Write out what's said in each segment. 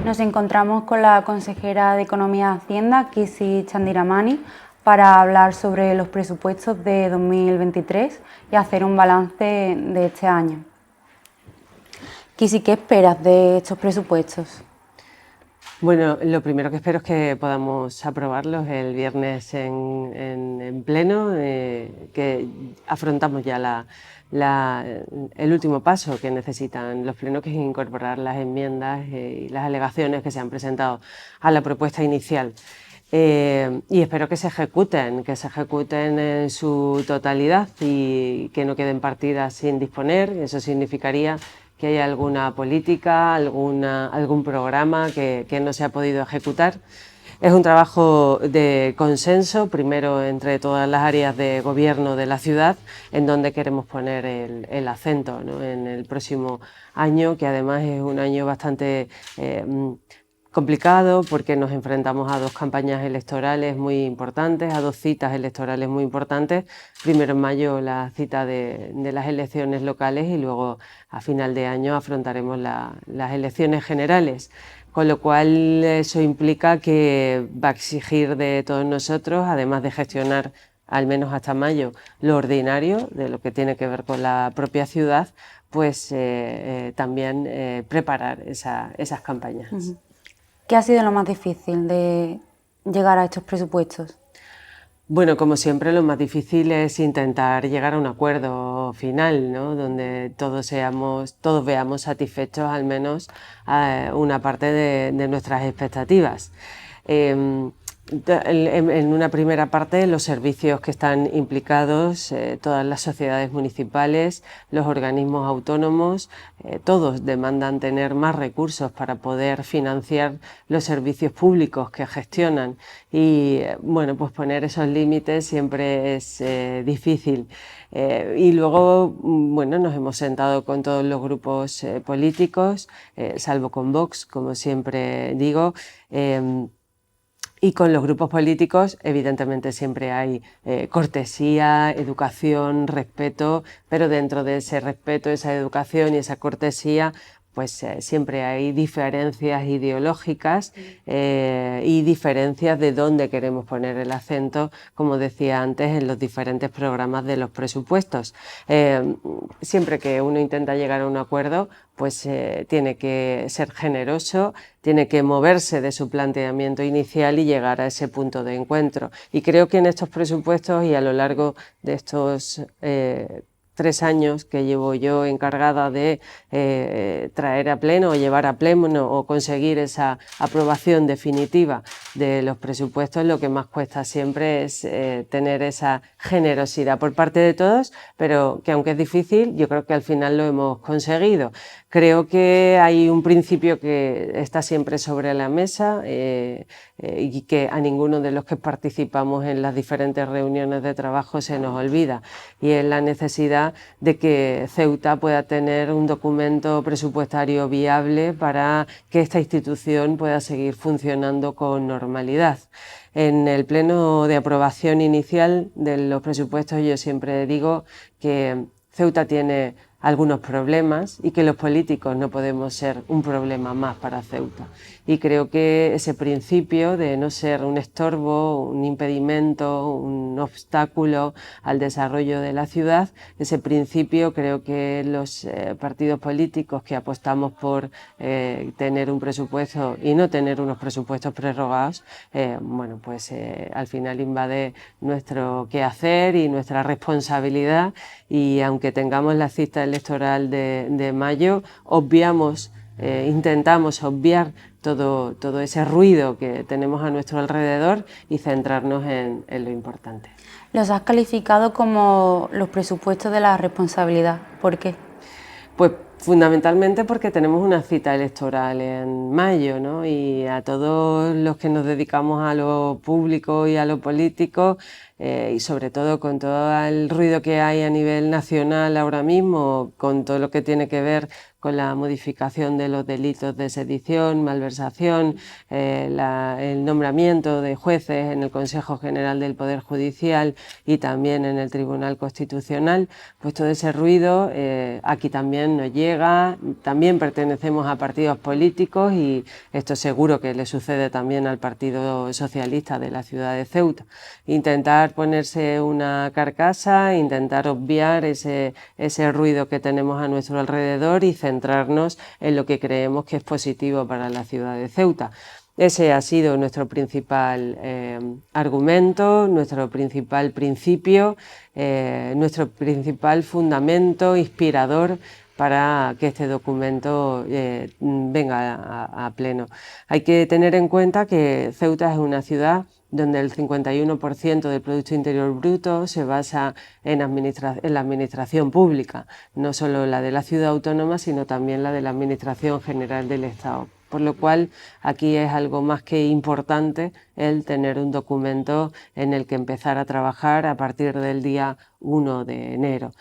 Nos encontramos con la consejera de Economía y Hacienda, Kisi Chandiramani, para hablar sobre los presupuestos de 2023 y hacer un balance de este año. Kisi, ¿qué esperas de estos presupuestos? Bueno, lo primero que espero es que podamos aprobarlos el viernes en pleno, que afrontamos ya el último paso que necesitan los plenos, que es incorporar las enmiendas y las alegaciones que se han presentado a la propuesta inicial. Y espero que se ejecuten en su totalidad y que no queden partidas sin disponer. Eso significaría que haya alguna política, algún programa que no se ha podido ejecutar. Es un trabajo de consenso, primero entre todas las áreas de gobierno de la ciudad, en donde queremos poner el acento, ¿no?, en el próximo año, que además es un año bastante complicado, porque nos enfrentamos a dos campañas electorales muy importantes, a dos citas electorales muy importantes. Primero en mayo la cita de las elecciones locales y luego a final de año afrontaremos las elecciones generales. Con lo cual eso implica que va a exigir de todos nosotros, además de gestionar al menos hasta mayo lo ordinario de lo que tiene que ver con la propia ciudad, pues también preparar esas campañas. ¿Qué ha sido lo más difícil de llegar a estos presupuestos? Bueno, como siempre, lo más difícil es intentar llegar a un acuerdo final, ¿no?, donde todos veamos satisfechos al menos una parte de nuestras expectativas. En una primera parte, los servicios que están implicados, todas las sociedades municipales, los organismos autónomos, todos demandan tener más recursos para poder financiar los servicios públicos que gestionan y, bueno, pues poner esos límites siempre es difícil. Y luego, bueno, nos hemos sentado con todos los grupos políticos, salvo con Vox, como siempre digo, y con los grupos políticos, evidentemente, siempre hay cortesía, educación, respeto, pero dentro de ese respeto, esa educación y esa cortesía, pues siempre hay diferencias ideológicas y diferencias de dónde queremos poner el acento, como decía antes, en los diferentes programas de los presupuestos. Siempre que uno intenta llegar a un acuerdo, pues tiene que ser generoso, tiene que moverse de su planteamiento inicial y llegar a ese punto de encuentro. Y creo que en estos presupuestos y a lo largo de estos 3 años que llevo yo encargada de traer a pleno o llevar a pleno o conseguir esa aprobación definitiva de los presupuestos, lo que más cuesta siempre es tener esa generosidad por parte de todos, pero que aunque es difícil, yo creo que al final lo hemos conseguido. Creo que hay un principio que está siempre sobre la mesa y que a ninguno de los que participamos en las diferentes reuniones de trabajo se nos olvida, y es la necesidad de que Ceuta pueda tener un documento presupuestario viable para que esta institución pueda seguir funcionando con normalidad. En el pleno de aprobación inicial de los presupuestos yo siempre digo que Ceuta tiene algunos problemas y que los políticos no podemos ser un problema más para Ceuta. Y creo que ese principio de no ser un estorbo, un impedimento, un obstáculo al desarrollo de la ciudad, ese principio creo que los partidos políticos que apostamos por tener un presupuesto y no tener unos presupuestos prorrogados, bueno, pues al final invade nuestro quehacer y nuestra responsabilidad, y aunque tengamos la cita electoral de mayo, intentamos obviar todo ese ruido que tenemos a nuestro alrededor y centrarnos en lo importante. Los has calificado como los presupuestos de la responsabilidad. ¿Por qué? Pues fundamentalmente porque tenemos una cita electoral en mayo, ¿no? Y a todos los que nos dedicamos a lo público y a lo político, y sobre todo con todo el ruido que hay a nivel nacional ahora mismo, con todo lo que tiene que ver con la modificación de los delitos de sedición, malversación, el nombramiento de jueces en el Consejo General del Poder Judicial y también en el Tribunal Constitucional, pues todo ese ruido aquí también nos llega. También pertenecemos a partidos políticos y esto seguro que le sucede también al Partido Socialista de la ciudad de Ceuta. Intentar ponerse una carcasa, intentar obviar ese ruido que tenemos a nuestro alrededor y centrarnos en lo que creemos que es positivo para la ciudad de Ceuta. Ese ha sido nuestro principal argumento, nuestro principal principio, nuestro principal fundamento inspirador para que este documento venga a pleno. Hay que tener en cuenta que Ceuta es una ciudad donde el 51% del Producto Interior Bruto se basa en la administración pública, no solo la de la ciudad autónoma, sino también la de la Administración General del Estado. Por lo cual aquí es algo más que importante el tener un documento en el que empezar a trabajar a partir del día 1 de enero.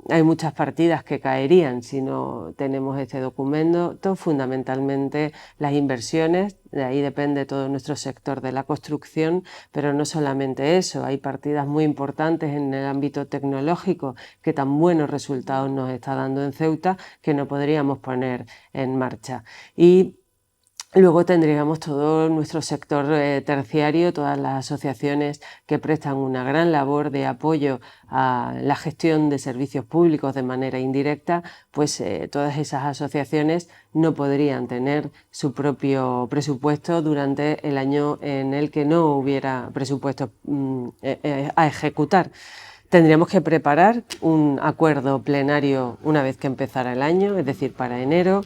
Hay muchas partidas que caerían si no tenemos este documento, fundamentalmente las inversiones, de ahí depende todo nuestro sector de la construcción, pero no solamente eso, hay partidas muy importantes en el ámbito tecnológico que tan buenos resultados nos está dando en Ceuta que no podríamos poner en marcha. Y luego tendríamos todo nuestro sector terciario, todas las asociaciones que prestan una gran labor de apoyo a la gestión de servicios públicos de manera indirecta, pues todas esas asociaciones no podrían tener su propio presupuesto durante el año en el que no hubiera presupuesto a ejecutar. Tendríamos que preparar un acuerdo plenario una vez que empezara el año, es decir, para enero,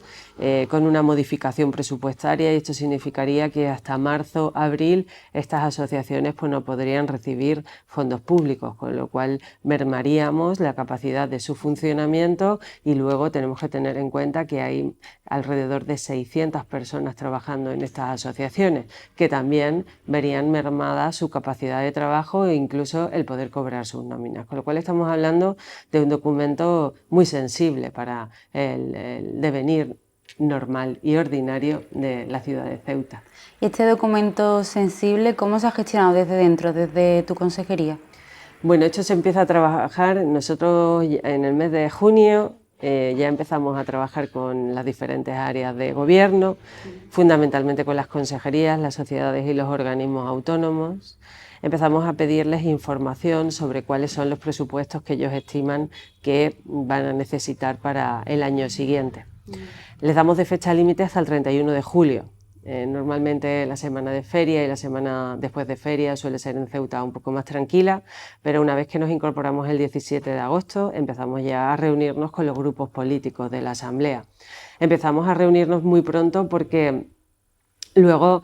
con una modificación presupuestaria, y esto significaría que hasta marzo, abril, estas asociaciones pues, no podrían recibir fondos públicos, con lo cual mermaríamos la capacidad de su funcionamiento y luego tenemos que tener en cuenta que hay alrededor de 600 personas trabajando en estas asociaciones, que también verían mermada su capacidad de trabajo e incluso el poder cobrar sus nóminas. Con lo cual estamos hablando de un documento muy sensible para el devenir normal y ordinario de la ciudad de Ceuta. ¿Y este documento sensible cómo se ha gestionado desde dentro, desde tu consejería? Bueno, esto se empieza a trabajar, nosotros en el mes de junio ya empezamos a trabajar con las diferentes áreas de gobierno, fundamentalmente con las consejerías, las sociedades y los organismos autónomos. Empezamos a pedirles información sobre cuáles son los presupuestos que ellos estiman que van a necesitar para el año siguiente. Les damos de fecha límite hasta el 31 de julio. Normalmente la semana de feria y la semana después de feria suele ser en Ceuta un poco más tranquila, pero una vez que nos incorporamos el 17 de agosto empezamos ya a reunirnos con los grupos políticos de la Asamblea. Empezamos a reunirnos muy pronto porque luego,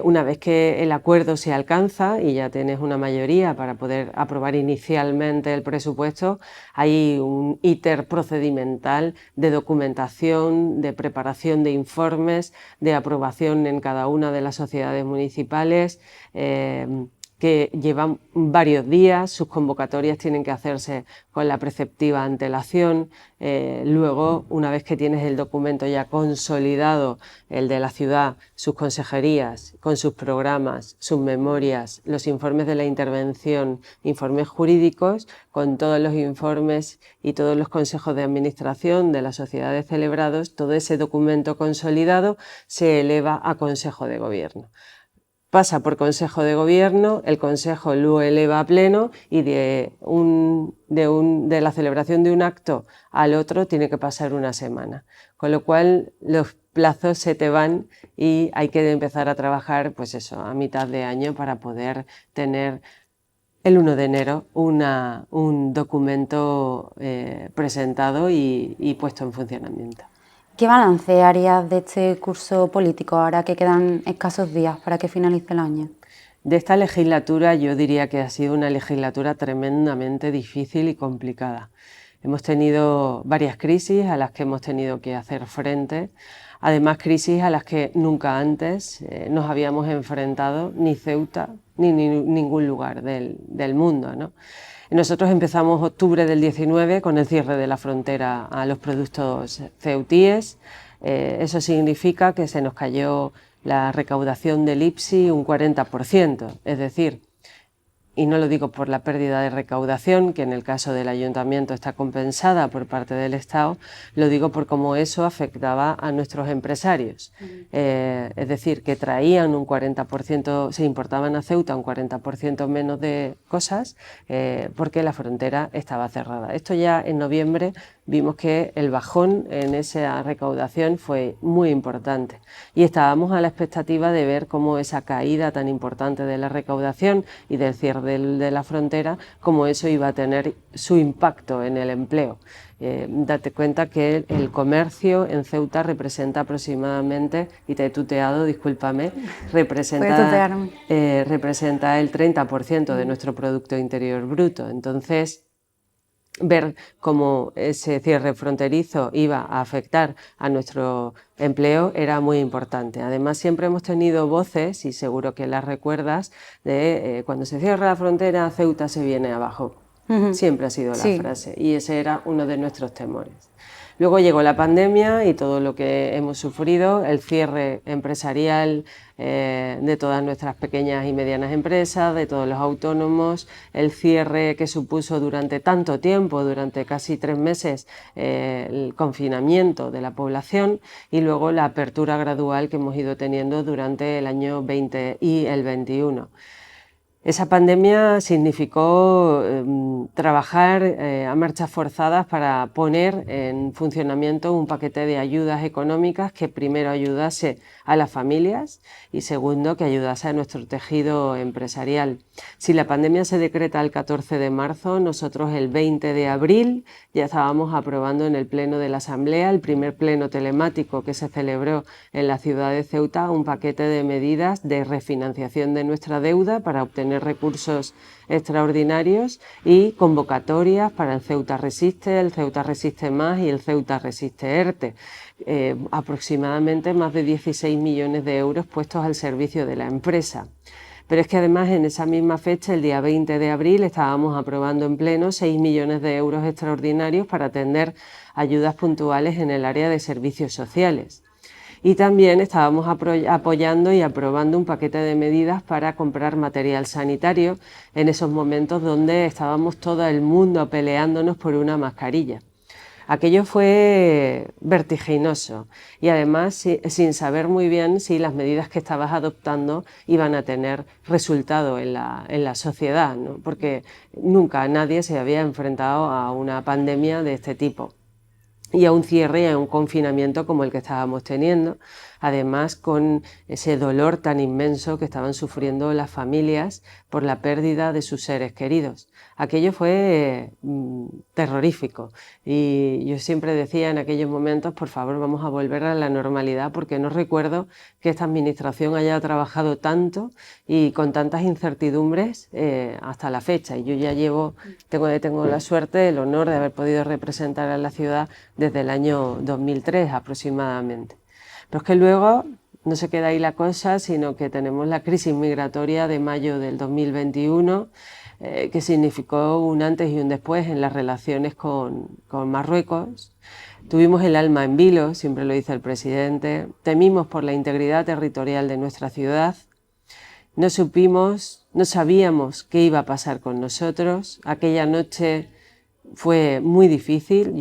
una vez que el acuerdo se alcanza y ya tienes una mayoría para poder aprobar inicialmente el presupuesto, hay un íter procedimental de documentación, de preparación de informes, de aprobación en cada una de las sociedades municipales, que llevan varios días, sus convocatorias tienen que hacerse con la preceptiva antelación. Luego, una vez que tienes el documento ya consolidado, el de la ciudad, sus consejerías, con sus programas, sus memorias, los informes de la intervención, informes jurídicos, con todos los informes y todos los consejos de administración de las sociedades celebrados, todo ese documento consolidado se eleva a Consejo de Gobierno. Pasa por Consejo de Gobierno, el Consejo lo eleva a pleno y de la celebración de un acto al otro tiene que pasar una semana. Con lo cual los plazos se te van y hay que empezar a trabajar pues eso, a mitad de año para poder tener el 1 de enero un documento presentado y puesto en funcionamiento. ¿Qué balance harías de este curso político ahora que quedan escasos días para que finalice el año? De esta legislatura yo diría que ha sido una legislatura tremendamente difícil y complicada. Hemos tenido varias crisis a las que hemos tenido que hacer frente. Además, crisis a las que nunca antes nos habíamos enfrentado, ni Ceuta ni ningún lugar del mundo, ¿no? Nosotros empezamos octubre del 19 con el cierre de la frontera a los productos ceutíes. Eso significa que se nos cayó la recaudación del IPSI un 40%, es decir, y no lo digo por la pérdida de recaudación, que en el caso del ayuntamiento está compensada por parte del Estado, lo digo por cómo eso afectaba a nuestros empresarios. Es decir, que traían un 40%, se importaban a Ceuta un 40% menos de cosas porque la frontera estaba cerrada. Esto ya en noviembre vimos que el bajón en esa recaudación fue muy importante y estábamos a la expectativa de ver cómo esa caída tan importante de la recaudación y del cierre de la frontera, cómo eso iba a tener su impacto en el empleo. Date cuenta que el comercio en Ceuta representa aproximadamente, y te he tuteado, discúlpame, representa el 30% de nuestro Producto Interior Bruto. Entonces, ver cómo ese cierre fronterizo iba a afectar a nuestro empleo era muy importante. Además, siempre hemos tenido voces, y seguro que las recuerdas, de cuando se cierra la frontera, Ceuta se viene abajo. Siempre ha sido la frase, y ese era uno de nuestros temores. Luego llegó la pandemia y todo lo que hemos sufrido, el cierre empresarial de todas nuestras pequeñas y medianas empresas, de todos los autónomos, el cierre que supuso durante tanto tiempo, durante casi 3 meses, el confinamiento de la población, y luego la apertura gradual que hemos ido teniendo durante el año 20 y el 21. Esa pandemia significó trabajar a marchas forzadas para poner en funcionamiento un paquete de ayudas económicas que primero ayudase a las familias y segundo que ayudase a nuestro tejido empresarial. Si la pandemia se decreta el 14 de marzo, nosotros el 20 de abril ya estábamos aprobando en el Pleno de la Asamblea, el primer pleno telemático que se celebró en la ciudad de Ceuta, un paquete de medidas de refinanciación de nuestra deuda para obtener recursos extraordinarios y convocatorias para el Ceuta Resiste, el Ceuta Resiste Más y el Ceuta Resiste ERTE. Aproximadamente más de 16 millones de euros puestos al servicio de la empresa. Pero es que además en esa misma fecha, el día 20 de abril, estábamos aprobando en pleno 6 millones de euros extraordinarios para atender ayudas puntuales en el área de servicios sociales. Y también estábamos apoyando y aprobando un paquete de medidas para comprar material sanitario en esos momentos donde estábamos todo el mundo peleándonos por una mascarilla. Aquello fue vertiginoso y además sin saber muy bien si las medidas que estabas adoptando iban a tener resultado en la sociedad, ¿no? Porque nunca nadie se había enfrentado a una pandemia de este tipo y a un cierre y a un confinamiento como el que estábamos teniendo, además con ese dolor tan inmenso que estaban sufriendo las familias por la pérdida de sus seres queridos. Aquello fue terrorífico y yo siempre decía en aquellos momentos, por favor, vamos a volver a la normalidad, porque no recuerdo que esta administración haya trabajado tanto y con tantas incertidumbres hasta la fecha. Y yo ya tengo la suerte, el honor de haber podido representar a la ciudad desde el año 2003 aproximadamente. Pero es que luego no se queda ahí la cosa, sino que tenemos la crisis migratoria de mayo del 2021, que significó un antes y un después en las relaciones con Marruecos. Tuvimos el alma en vilo, siempre lo dice el presidente, temimos por la integridad territorial de nuestra ciudad, no sabíamos qué iba a pasar con nosotros. Aquella noche fue muy difícil.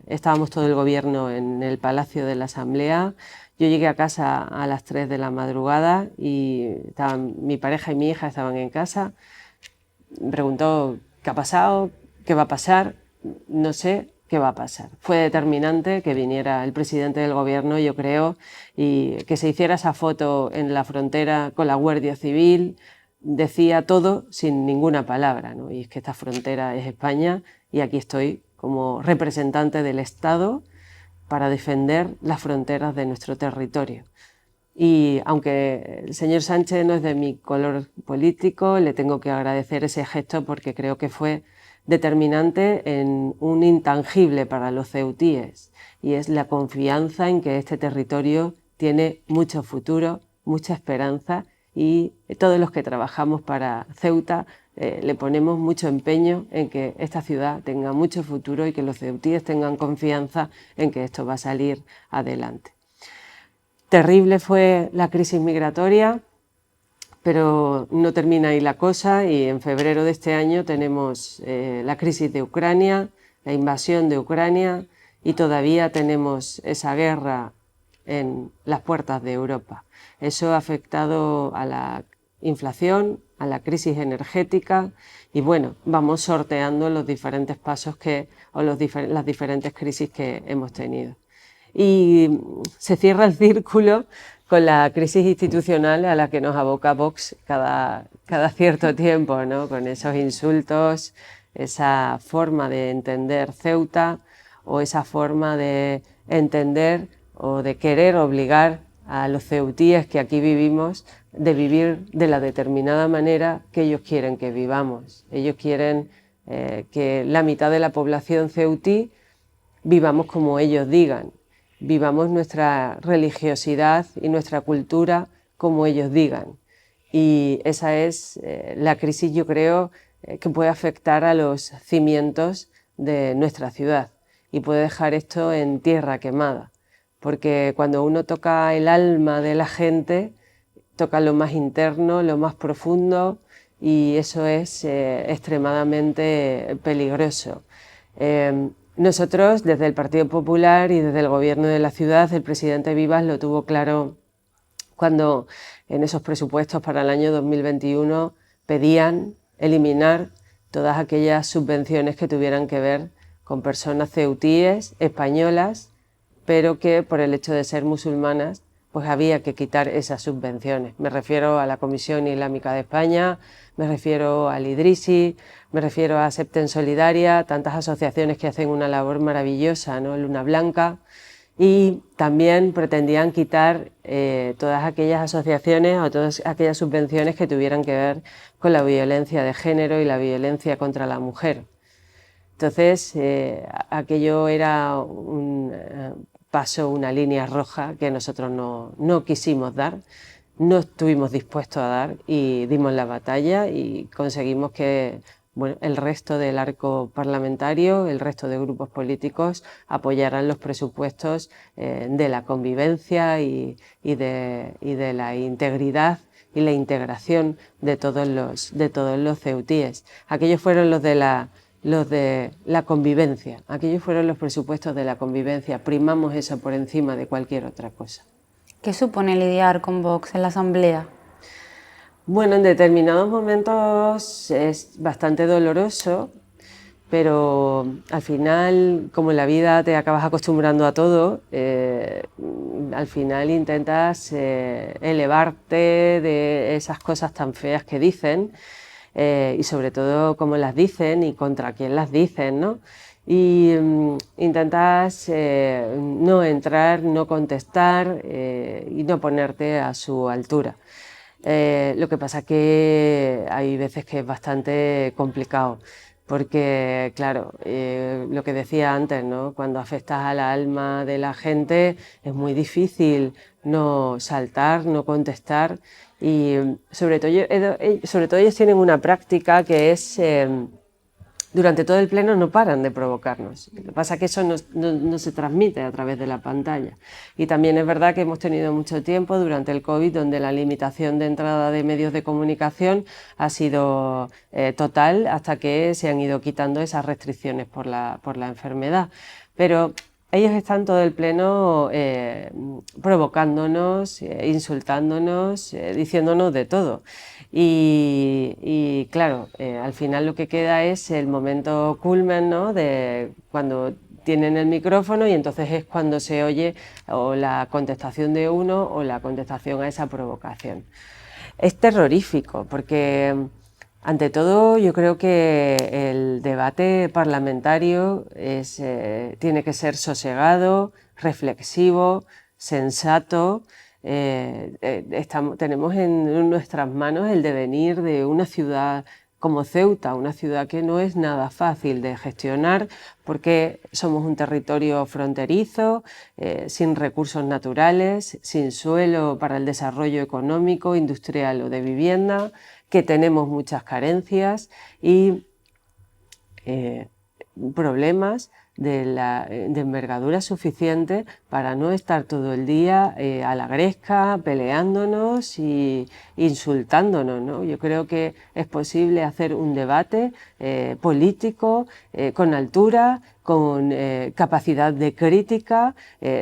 Estábamos todo el gobierno en el Palacio de la Asamblea. Yo llegué a casa a las 3 de la madrugada y mi pareja y mi hija estaban en casa. Me preguntó qué ha pasado, qué va a pasar. No sé qué va a pasar. Fue determinante que viniera el presidente del gobierno, yo creo, y que se hiciera esa foto en la frontera con la Guardia Civil. Decía todo sin ninguna palabra, ¿no? Y es que esta frontera es España y aquí estoy como representante del Estado para defender las fronteras de nuestro territorio. Y aunque el señor Sánchez no es de mi color político, le tengo que agradecer ese gesto porque creo que fue determinante en un intangible para los ceutíes, y es la confianza en que este territorio tiene mucho futuro, mucha esperanza, y todos los que trabajamos para Ceuta le ponemos mucho empeño en que esta ciudad tenga mucho futuro y que los ceutíes tengan confianza en que esto va a salir adelante. Terrible fue la crisis migratoria, pero no termina ahí la cosa, y en febrero de este año tenemos la crisis de Ucrania, la invasión de Ucrania, y todavía tenemos esa guerra en las puertas de Europa. Eso ha afectado a la inflación, a la crisis energética, y bueno, vamos sorteando los diferentes pasos las diferentes crisis que hemos tenido. Y se cierra el círculo con la crisis institucional a la que nos aboca Vox cada cierto tiempo, ¿no? Con esos insultos, esa forma de entender Ceuta, o esa forma de entender o de querer obligar a los ceutíes que aquí vivimos de vivir de la determinada manera que ellos quieren que vivamos. Ellos quieren que la mitad de la población ceutí vivamos como ellos digan, vivamos nuestra religiosidad y nuestra cultura como ellos digan. Y esa es la crisis, yo creo, que puede afectar a los cimientos de nuestra ciudad y puede dejar esto en tierra quemada, porque cuando uno toca el alma de la gente, toca lo más interno, lo más profundo, y eso es extremadamente peligroso. Nosotros, desde el Partido Popular y desde el Gobierno de la ciudad, el presidente Vivas lo tuvo claro cuando en esos presupuestos para el año 2021 pedían eliminar todas aquellas subvenciones que tuvieran que ver con personas ceutíes, españolas, pero que por el hecho de ser musulmanas pues había que quitar esas subvenciones. Me refiero a la Comisión Islámica de España, me refiero al Idrisi, me refiero a Septen Solidaria, tantas asociaciones que hacen una labor maravillosa, ¿no? Luna Blanca, y también pretendían quitar todas aquellas asociaciones o todas aquellas subvenciones que tuvieran que ver con la violencia de género y la violencia contra la mujer. Entonces, aquello era un paso, una línea roja que nosotros no quisimos dar, no estuvimos dispuestos a dar, y dimos la batalla y conseguimos que el resto del arco parlamentario, el resto de grupos políticos apoyaran los presupuestos de la convivencia y de la integridad y la integración de todos los ceutíes. Aquellos fueron los de la convivencia, aquellos fueron los presupuestos de la convivencia, primamos eso por encima de cualquier otra cosa. ¿Qué supone lidiar con Vox en la Asamblea? Bueno, en determinados momentos es bastante doloroso, pero al final, como en la vida te acabas acostumbrando a todo, al final intentas elevarte de esas cosas tan feas que dicen, y sobre todo cómo las dicen y contra quién las dicen, ¿no? Y intentas no entrar, no contestar y no ponerte a su altura. Lo que pasa que hay veces que es bastante complicado, porque claro, lo que decía antes, ¿no? Cuando afectas al alma de la gente es muy difícil no saltar, no contestar, y sobre todo ellos tienen una práctica que es durante todo el pleno no paran de provocarnos. Lo que pasa es que eso no se transmite a través de la pantalla. Y también es verdad que hemos tenido mucho tiempo durante el COVID donde la limitación de entrada de medios de comunicación ha sido total, hasta que se han ido quitando esas restricciones por la enfermedad. Pero ellos están todo el pleno provocándonos, insultándonos, diciéndonos de todo. Y claro, al final lo que queda es el momento culmen, ¿no? De cuando tienen el micrófono, y entonces es cuando se oye o la contestación de uno o la contestación a esa provocación. Es terrorífico porque, ante todo, yo creo que el debate parlamentario tiene que ser sosegado, reflexivo, sensato. Tenemos en nuestras manos el devenir de una ciudad como Ceuta, una ciudad que no es nada fácil de gestionar porque somos un territorio fronterizo, sin recursos naturales, sin suelo para el desarrollo económico, industrial o de vivienda, que tenemos muchas carencias y problemas de envergadura suficiente para no estar todo el día a la gresca, peleándonos y insultándonos, ¿no? Yo creo que es posible hacer un debate político con altura, con capacidad de crítica,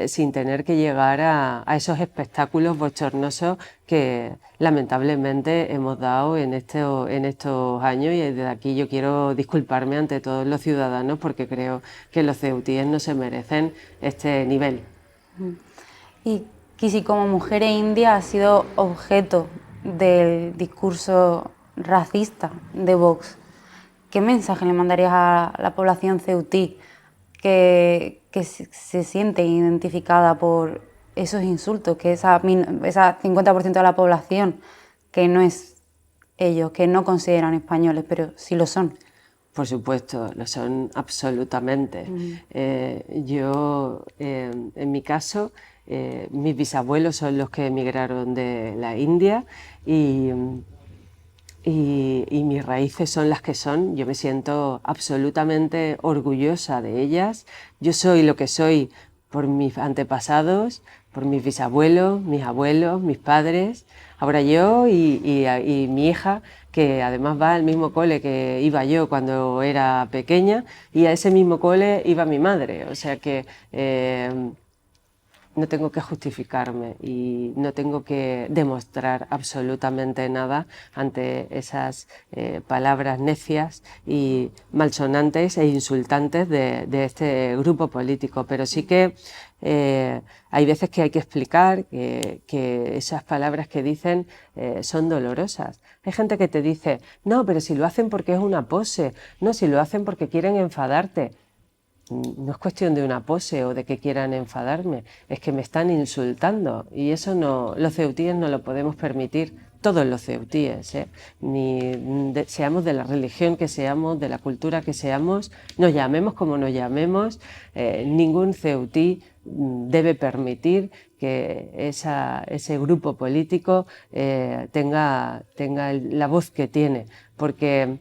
sin tener que llegar a esos espectáculos bochornosos que lamentablemente hemos dado en estos años, y desde aquí yo quiero disculparme ante todos los ciudadanos porque creo que los ceutíes no se merecen este nivel. Y Kisi, como mujer india, ha sido objeto del discurso racista de Vox. ¿Qué mensaje le mandarías a la población ceutí que se siente identificada por esos insultos, que esa 50% de la población que no es ellos, que no consideran españoles, pero sí lo son? Por supuesto, lo son absolutamente. Yo, en mi caso, mis bisabuelos son los que emigraron de la India y mis raíces son las que son. Yo me siento absolutamente orgullosa de ellas. Yo soy lo que soy por mis antepasados, por mis bisabuelos, mis abuelos, mis padres. Ahora yo y mi hija, que además va al mismo cole que iba yo cuando era pequeña, y a ese mismo cole iba mi madre. O sea que no tengo que justificarme y no tengo que demostrar absolutamente nada ante esas palabras necias y malsonantes e insultantes de este grupo político. Pero sí que hay veces que hay que explicar que esas palabras que dicen son dolorosas. Hay gente que te dice, no, pero si lo hacen porque es una pose, no, si lo hacen porque quieren enfadarte. No es cuestión de una pose o de que quieran enfadarme, es que me están insultando y eso no, los ceutíes no lo podemos permitir, todos los ceutíes, seamos de la religión que seamos, de la cultura que seamos, nos llamemos como nos llamemos, ningún ceutí debe permitir que ese grupo político tenga la voz que tiene, porque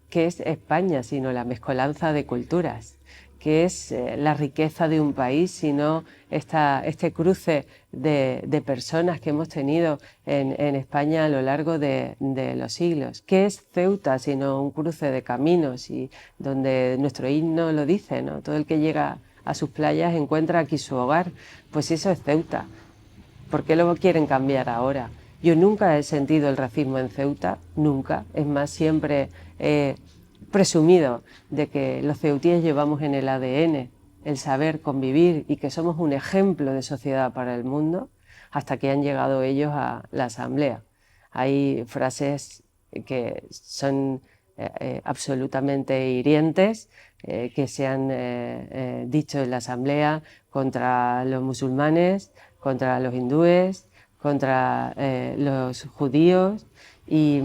¿qué es España sino la mezcolanza de culturas? ¿Qué es la riqueza de un país sino este cruce de personas que hemos tenido en España a lo largo de los siglos? ¿Qué es Ceuta sino un cruce de caminos, y donde nuestro himno lo dice, ¿no? Todo el que llega a sus playas encuentra aquí su hogar? Pues eso es Ceuta. ¿Por qué lo quieren cambiar ahora? Yo nunca he sentido el racismo en Ceuta, nunca. Es más, siempre he presumido de que los ceutíes llevamos en el ADN el saber convivir y que somos un ejemplo de sociedad para el mundo, hasta que han llegado ellos a la asamblea. Hay frases que son absolutamente hirientes, que se han dicho en la asamblea contra los musulmanes, contra los hindúes, contra los judíos, y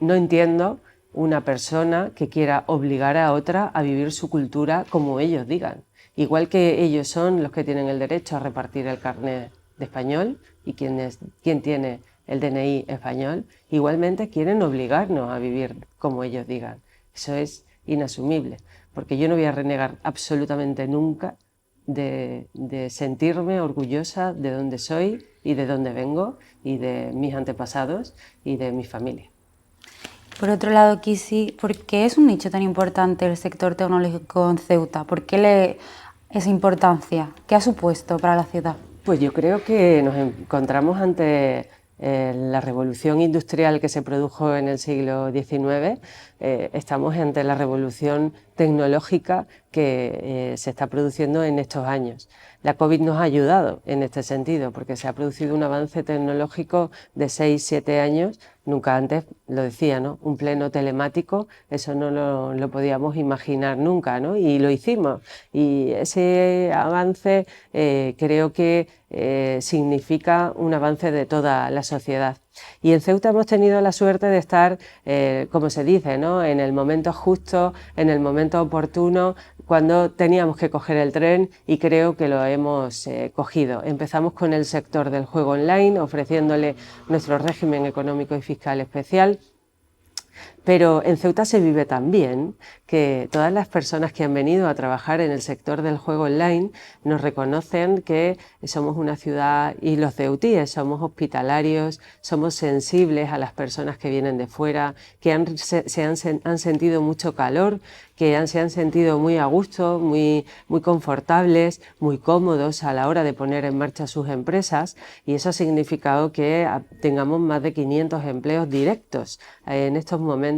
no entiendo una persona que quiera obligar a otra a vivir su cultura como ellos digan. Igual que ellos son los que tienen el derecho a repartir el carnet de español y quien tiene el DNI español, igualmente quieren obligarnos a vivir como ellos digan. Eso es inasumible, porque yo no voy a renegar absolutamente nunca de sentirme orgullosa de dónde soy y de dónde vengo y de mis antepasados y de mi familia. Por otro lado, Kisi, ¿por qué es un nicho tan importante el sector tecnológico en Ceuta? ¿Por qué esa importancia? ¿Qué ha supuesto para la ciudad? Pues yo creo que nos encontramos ante la revolución industrial que se produjo en el siglo XIX, estamos ante la revolución tecnológica que se está produciendo en estos años. La COVID nos ha ayudado en este sentido, porque se ha producido un avance tecnológico de 6-7 años, nunca antes, lo decía, ¿no? Un pleno telemático, eso no lo podíamos imaginar nunca, ¿no? Y lo hicimos. Y ese avance creo que significa un avance de toda la sociedad. Y en Ceuta hemos tenido la suerte de estar, como se dice, ¿no?, en el momento justo, en el momento oportuno, cuando teníamos que coger el tren, y creo que lo hemos cogido. Empezamos con el sector del juego online, ofreciéndole nuestro régimen económico y fiscal especial. Pero en Ceuta se vive tan bien que todas las personas que han venido a trabajar en el sector del juego online nos reconocen que somos una ciudad, y los ceutíes somos hospitalarios, somos sensibles a las personas que vienen de fuera, que han sentido mucho calor, que se han sentido muy a gusto, muy confortables, muy cómodos a la hora de poner en marcha sus empresas, y eso ha significado que tengamos más de 500 empleos directos en estos momentos,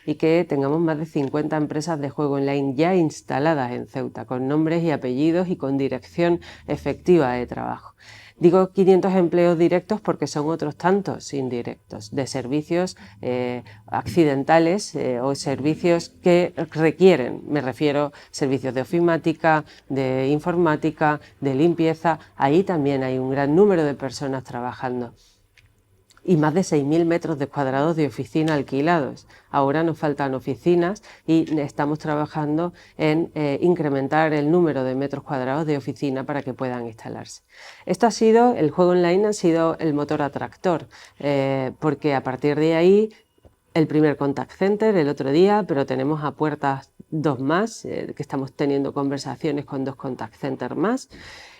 y que tengamos más de 50 empresas de juego online ya instaladas en Ceuta, con nombres y apellidos y con dirección efectiva de trabajo. Digo 500 empleos directos porque son otros tantos indirectos, de servicios accidentales o servicios que requieren, me refiero, servicios de ofimática, de informática, de limpieza. Ahí también hay un gran número de personas trabajando. Y más de 6.000 metros cuadrados de oficina alquilados. Ahora nos faltan oficinas y estamos trabajando en incrementar el número de metros cuadrados de oficina para que puedan instalarse. El juego online ha sido el motor atractor, porque a partir de ahí, el primer contact center el otro día, pero tenemos a puertas 2 más, que estamos teniendo conversaciones con 2 contact centers más.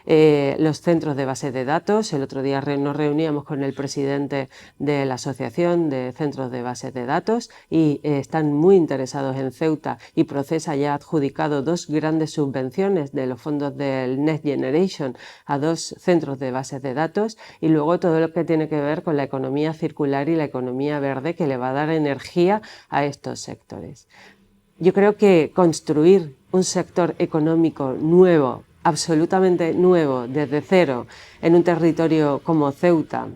Los centros de bases de datos, el otro día nos reuníamos con el presidente de la Asociación de Centros de Bases de Datos y están muy interesados en Ceuta, y Procesa ya ha adjudicado 2 grandes subvenciones de los fondos del Next Generation a 2 centros de bases de datos, y luego todo lo que tiene que ver con la economía circular y la economía verde, que le va a dar energía a estos sectores. Yo creo que construir un sector económico nuevo, absolutamente nuevo, desde cero, en un territorio como Ceuta,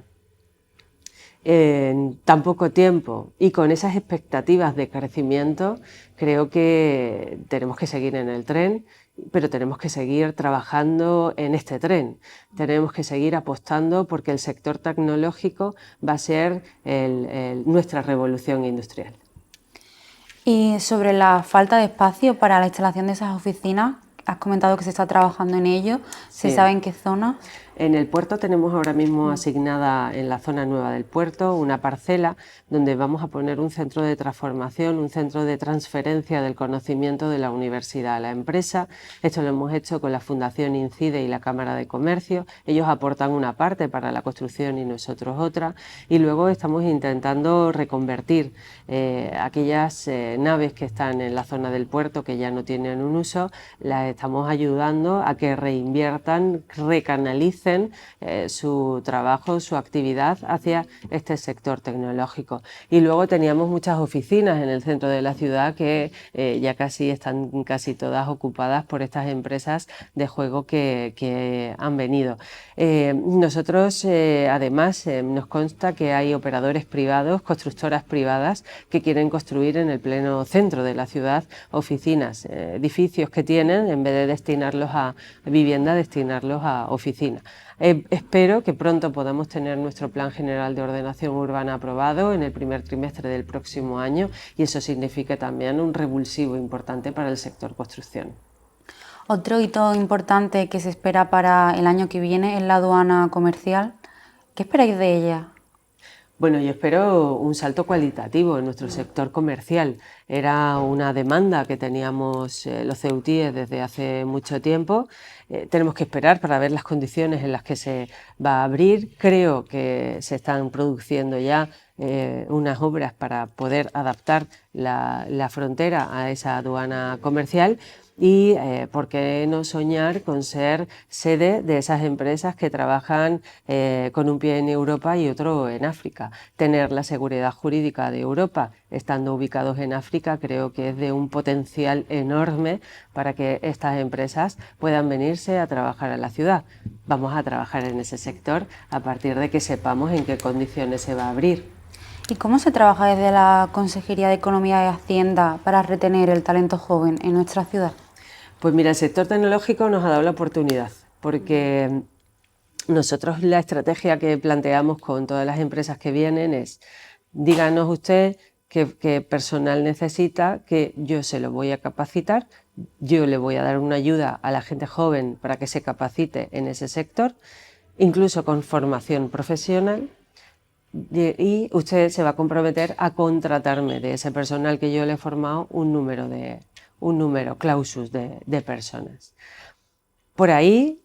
en tan poco tiempo y con esas expectativas de crecimiento, creo que tenemos que seguir en el tren, pero tenemos que seguir trabajando en este tren. Tenemos que seguir apostando porque el sector tecnológico va a ser nuestra revolución industrial. Y sobre la falta de espacio para la instalación de esas oficinas, has comentado que se está trabajando en ello. ¿Se sabe en qué zonas? En el puerto tenemos ahora mismo asignada, en la zona nueva del puerto, una parcela donde vamos a poner un centro de transformación, un centro de transferencia del conocimiento de la universidad a la empresa. Esto lo hemos hecho con la Fundación INCIDE y la Cámara de Comercio. Ellos aportan una parte para la construcción y nosotros otra. Y luego estamos intentando reconvertir aquellas naves que están en la zona del puerto que ya no tienen un uso. Las estamos ayudando a que reinviertan, recanalicen su trabajo, su actividad hacia este sector tecnológico. Y luego teníamos muchas oficinas en el centro de la ciudad que ya están casi todas ocupadas por estas empresas de juego que han venido. Nosotros, además, nos consta que hay operadores privados, constructoras privadas, que quieren construir en el pleno centro de la ciudad oficinas, edificios que tienen, en vez de destinarlos a vivienda, destinarlos a oficina. Espero que pronto podamos tener nuestro Plan General de Ordenación Urbana aprobado en el primer trimestre del próximo año, y eso significa también un revulsivo importante para el sector construcción. Otro hito importante que se espera para el año que viene es la aduana comercial. ¿Qué esperáis de ella? Bueno, yo espero un salto cualitativo en nuestro sector comercial. Era una demanda que teníamos los ceutíes desde hace mucho tiempo. Tenemos que esperar para ver las condiciones en las que se va a abrir. Creo que se están produciendo ya unas obras para poder adaptar la frontera a esa aduana comercial. Y por qué no soñar con ser sede de esas empresas que trabajan con un pie en Europa y otro en África. Tener la seguridad jurídica de Europa estando ubicados en África creo que es de un potencial enorme para que estas empresas puedan venirse a trabajar a la ciudad. Vamos a trabajar en ese sector a partir de que sepamos en qué condiciones se va a abrir. ¿Y cómo se trabaja desde la Consejería de Economía y Hacienda para retener el talento joven en nuestra ciudad? Pues mira, el sector tecnológico nos ha dado la oportunidad, porque nosotros la estrategia que planteamos con todas las empresas que vienen es: díganos usted qué personal necesita, que yo se lo voy a capacitar, yo le voy a dar una ayuda a la gente joven para que se capacite en ese sector, incluso con formación profesional, y usted se va a comprometer a contratarme de ese personal que yo le he formado un número clausus de personas. Por ahí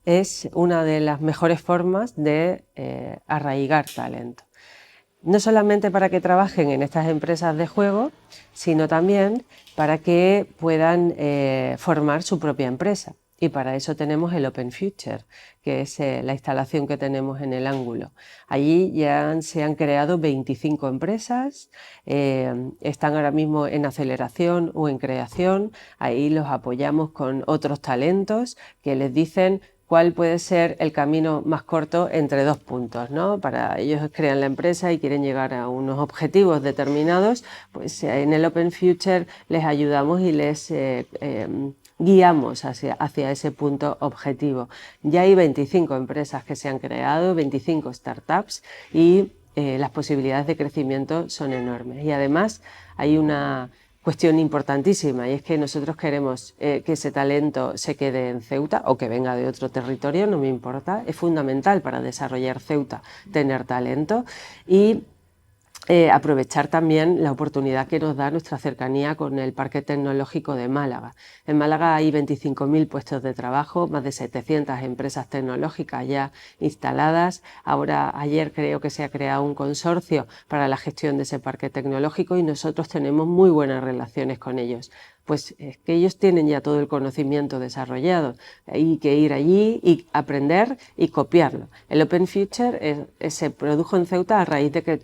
es una de las mejores formas de arraigar talento. No solamente para que trabajen en estas empresas de juego, sino también para que puedan formar su propia empresa. Y para eso tenemos el Open Future, que es la instalación que tenemos en el ángulo. Allí ya se han creado 25 empresas, están ahora mismo en aceleración o en creación. Ahí los apoyamos con otros talentos que les dicen cuál puede ser el camino más corto entre dos puntos, ¿no? Para ellos crean la empresa y quieren llegar a unos objetivos determinados, pues en el Open Future les ayudamos y les guiamos hacia ese punto objetivo. Ya hay 25 empresas que se han creado, 25 startups, y las posibilidades de crecimiento son enormes. Y además hay una cuestión importantísima, y es que nosotros queremos que ese talento se quede en Ceuta o que venga de otro territorio, no me importa. Es fundamental para desarrollar Ceuta tener talento y aprovechar también la oportunidad que nos da nuestra cercanía con el Parque Tecnológico de Málaga. En Málaga hay 25.000 puestos de trabajo, más de 700 empresas tecnológicas ya instaladas. Ayer creo que se ha creado un consorcio para la gestión de ese parque tecnológico y nosotros tenemos muy buenas relaciones con ellos. Pues es que ellos tienen ya todo el conocimiento desarrollado. Hay que ir allí y aprender y copiarlo. El Open Future se produjo en Ceuta a raíz de que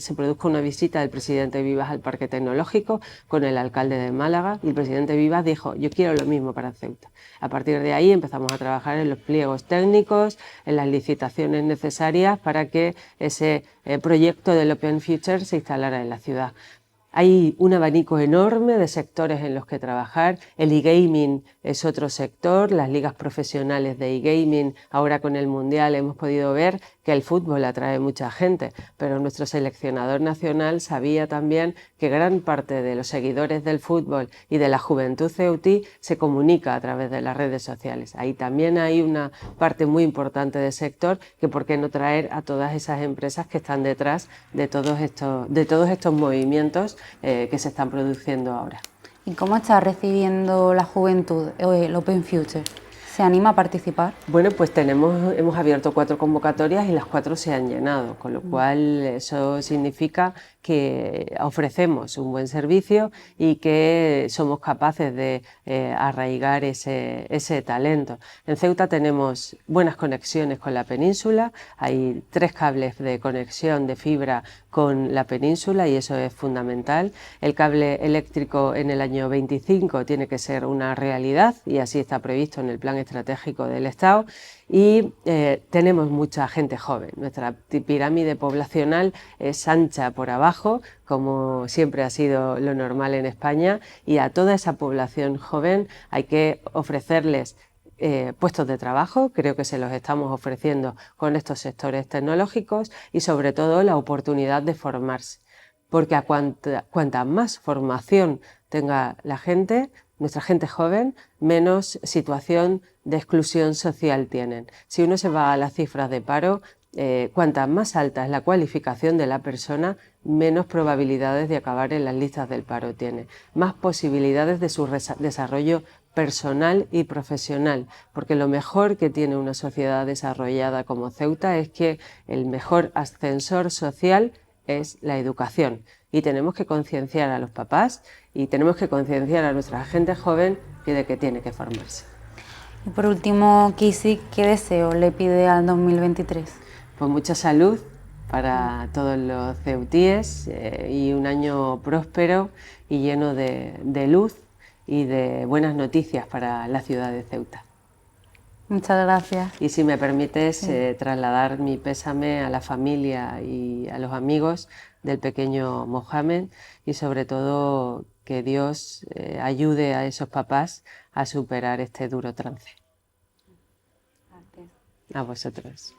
se produjo una visita del presidente Vivas al Parque Tecnológico con el alcalde de Málaga, y el presidente Vivas dijo: yo quiero lo mismo para Ceuta. A partir de ahí empezamos a trabajar en los pliegos técnicos, en las licitaciones necesarias para que ese proyecto del Open Future se instalara en la ciudad. Hay un abanico enorme de sectores en los que trabajar. El e-gaming es otro sector, las ligas profesionales de e-gaming. Ahora con el Mundial hemos podido ver que el fútbol atrae mucha gente, pero nuestro seleccionador nacional sabía también que gran parte de los seguidores del fútbol y de la juventud ceutí se comunica a través de las redes sociales. Ahí también hay una parte muy importante del sector, que por qué no traer a todas esas empresas que están detrás de todos estos movimientos que se están produciendo ahora. ¿Y cómo está recibiendo la juventud el Open Future? ¿Se anima a participar? Bueno, pues hemos abierto 4 convocatorias y las 4 se han llenado, con lo cual eso significa que ofrecemos un buen servicio y que somos capaces de arraigar ese talento. En Ceuta tenemos buenas conexiones con la península, hay 3 cables de conexión de fibra con la península y eso es fundamental. El cable eléctrico en el año 25 tiene que ser una realidad y así está previsto en el Plan Estratégico del Estado, y tenemos mucha gente joven. Nuestra pirámide poblacional es ancha por abajo, como siempre ha sido lo normal en España, y a toda esa población joven hay que ofrecerles puestos de trabajo. Creo que se los estamos ofreciendo con estos sectores tecnológicos, y sobre todo la oportunidad de formarse, porque a cuanta más formación tenga la gente, nuestra gente joven, menos situación de exclusión social tienen. Si uno se va a las cifras de paro, cuanta más alta es la cualificación de la persona, menos probabilidades de acabar en las listas del paro tiene, más posibilidades de su desarrollo personal y profesional, porque lo mejor que tiene una sociedad desarrollada como Ceuta es que el mejor ascensor social es la educación, y tenemos que concienciar a los papás y tenemos que concienciar a nuestra gente joven de que tiene que formarse. Y por último, Kisi, ¿qué deseo le pide al 2023? Pues mucha salud para todos los ceutíes y un año próspero y lleno de luz y de buenas noticias para la ciudad de Ceuta. Muchas gracias. Y si me permites trasladar mi pésame a la familia y a los amigos del pequeño Mohamed, y sobre todo que Dios ayude a esos papás a superar este duro trance. Gracias. A vosotros.